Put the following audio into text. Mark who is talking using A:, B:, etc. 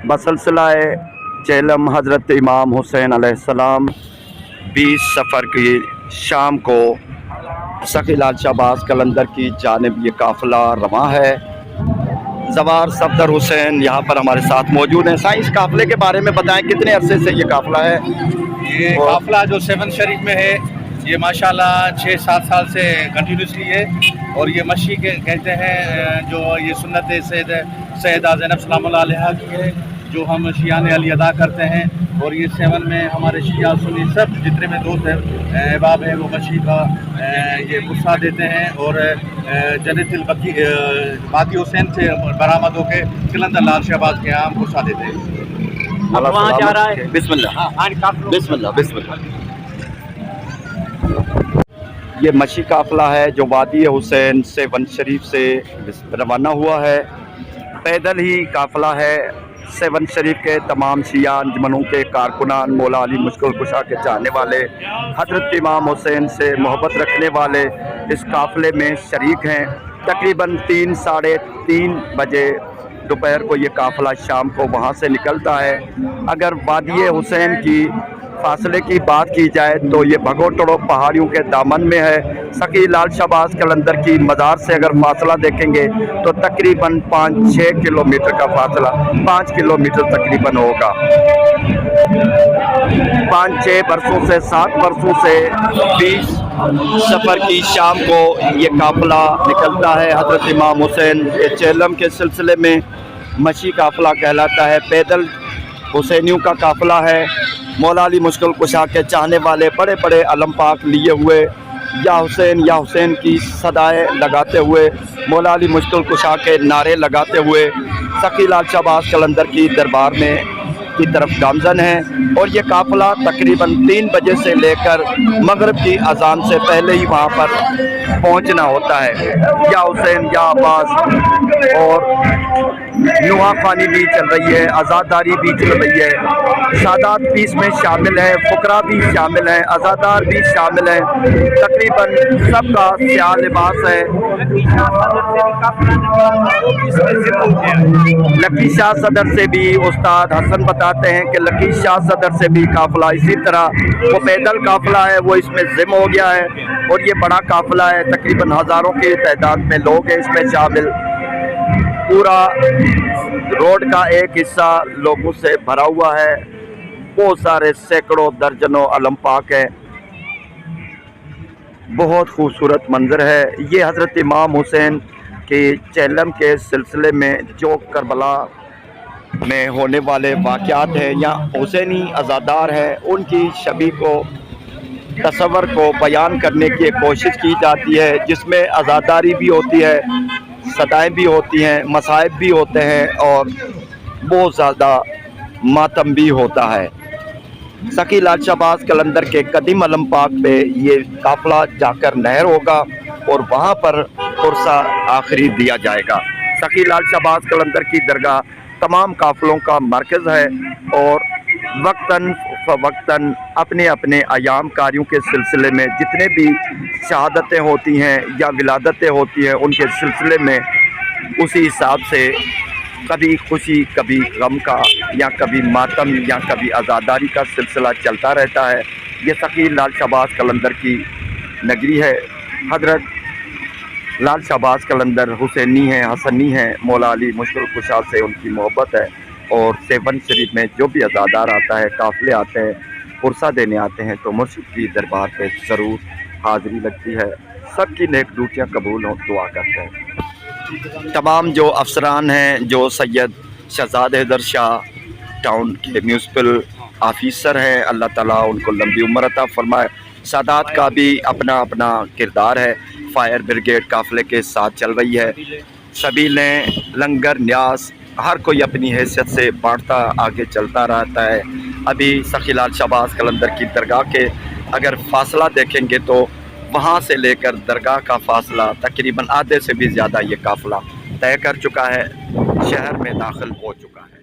A: बसलसिला चेलम हज़रत इमाम हुसैन अलैहिस्सलाम 20 सफ़र की शाम को सखी लाल शाहबाज कलंदर की जानिब ये काफ़िला रवां है। ज़वार सफदर हुसैन यहाँ पर हमारे साथ मौजूद हैं। साईं, इस काफ़िले के बारे में बताएं, कितने अरसे से ये काफ़िला है?
B: ये काफ़िला जो सेवन शरीफ में है ये माशाल्लाह 6-7 साल से कंटिन्यूसली है। और ये मशी के कहते हैं, जो ये सुन्नत सैयदा ज़ैनब सलामुल्लाह अलैहा की है, जो हम शियान अली अदा करते हैं। और ये 7 में हमारे शिया सुन्नी सब जितने में दोस्त हैं अहबाब हैं, वो मशी का ये गुस्सा देते हैं। और जन्नतुल बाकी हुसैन से बरामद होकर कलंदर लाल शहबाज के यहाँ गुस्सा देते हैं।
A: वहाँ जा रहा है। बिस्मिल्लाह बिस्मिल्लाह बिस्मिल्लाह। ये मशी काफ़िला है जो वादी हुसैन से वन शरीफ से रवाना हुआ है। पैदल ही काफ़िला है। सेवन शरीफ के तमाम शिया अंजमनों के कारकुनान, मौला अली मुश्किल कुशा के चाहने वाले, हज़रत इमाम हुसैन से मोहब्बत रखने वाले इस काफ़िले में शरीक हैं। तकरीबन 3-3:30 बजे दोपहर को ये काफ़िला शाम को वहाँ से निकलता है। अगर वादी हुसैन की फासले की बात की जाए तो ये भगोटड़ो पहाड़ियों के दामन में है। सखी लाल शाहबाज कलंदर की मज़ार से अगर फासला देखेंगे तो तकरीबन 5-6 किलोमीटर का फासला, 5 किलोमीटर तकरीबन होगा। 5-6 बरसों से 7 बरसों से 20 सफ़र की शाम को ये काफ़िला निकलता है। हज़रत इमाम हुसैन के चेलम के सिलसिले में मशी काफ़िला कहलाता है। पैदल हुसैनियों का काफ़िला है। मौला अली मुश्किल कुशा के चाहने वाले बड़े बड़े अलम पाक लिए हुए या हुसैन की सदाएं लगाते हुए, मौला अली मुश्किल कुशा के नारे लगाते हुए सखी लाल शाहबाज कलंदर की दरबार में की तरफ गामजन है। और ये काफ़िला तकरीबन 3 बजे से लेकर मगरिब की अजान से पहले ही वहाँ पर पहुँचना होता है। या हुसैन या अब्बास और नुहा खानी भी चल रही है, आज़ादारी भी चल रही है, सादात भी इसमें शामिल है, फुकरा भी शामिल हैं, आज़ादार भी शामिल हैं। तकरीबन सबका स्याह लिबास है। लकी शाह सदर से भी उस्ताद हसन बताते हैं कि लकी शाह सदर से भी काफ़िला इसी तरह, वो पैदल काफ़िला है, वो इसमें ज़िम हो गया है। और ये बड़ा काफ़िला है, तकरीबन हज़ारों की तादाद में लोग हैं इसमें शामिल। पूरा रोड का एक हिस्सा लोगों से भरा हुआ है। बहुत सारे सैकड़ों दर्जनों अलम पाक हैं। बहुत खूबसूरत मंजर है। ये हज़रत इमाम हुसैन के चेलम के सिलसिले में जो करबला में होने वाले वाक़यात हैं या हुसैनी अज़ादार हैं, उनकी शबी को तसव्वुर को बयान करने की कोशिश की जाती है, जिसमें अज़ादारी भी होती है, सदाएँ भी होती हैं, मसाइब भी होते हैं और बहुत ज़्यादा मातम भी होता है। सखी लाल शाहबाज कलंदर के कदीम अलम पाक पे ये काफ़िला जाकर नहर होगा और वहाँ पर पुरसा आखिरी दिया जाएगा। सखी लाल शाहबाज कलंदर की दरगाह तमाम काफ़िलों का मरकज़ है और वक्तन फ़वक्तन अपने अपने अयाम कारियों के सिलसिले में जितने भी शहादतें होती हैं या विलादतें होती हैं, उनके सिलसिले में उसी हिसाब से कभी खुशी, कभी गम का, या कभी मातम, या कभी आज़ादारी का सिलसिला चलता रहता है। ये सखी लाल शाहबाज कलंदर की नगरी है। हज़रत लाल शाहबाज कलंदर हुसैनी हैं, हसनी हैं, मौला अली मुश्किल कुशा से उनकी मोहब्बत है। और सेवन शरीफ में जो भी अज़ादार आता है, काफ़िले आते हैं, पुरसा देने आते हैं, तो मुर्शिद की दरबार पे ज़रूर हाज़िरी लगती है। सबकी नेक ड्यूटियाँ कबूल हों, दुआ करते हैं। तमाम जो अफसरान हैं, जो सैयद शहजाद हैदर शाह टाउन के म्यूनसिपल ऑफिसर हैं, अल्लाह ताला उनको लंबी उम्र अता फरमाए। सादात का भी अपना अपना किरदार है। फायर ब्रिगेड काफ़िले के साथ चल रही है। सभी ने लंगर न्यास हर कोई अपनी हैसियत से बांटता आगे चलता रहता है। अभी सखी लाल शाहबाज कलंदर की दरगाह के अगर फासला देखेंगे तो वहाँ से लेकर दरगाह का फासला तकरीबन आधे से भी ज़्यादा ये काफ़िला तय कर चुका है, शहर में दाखिल हो चुका है।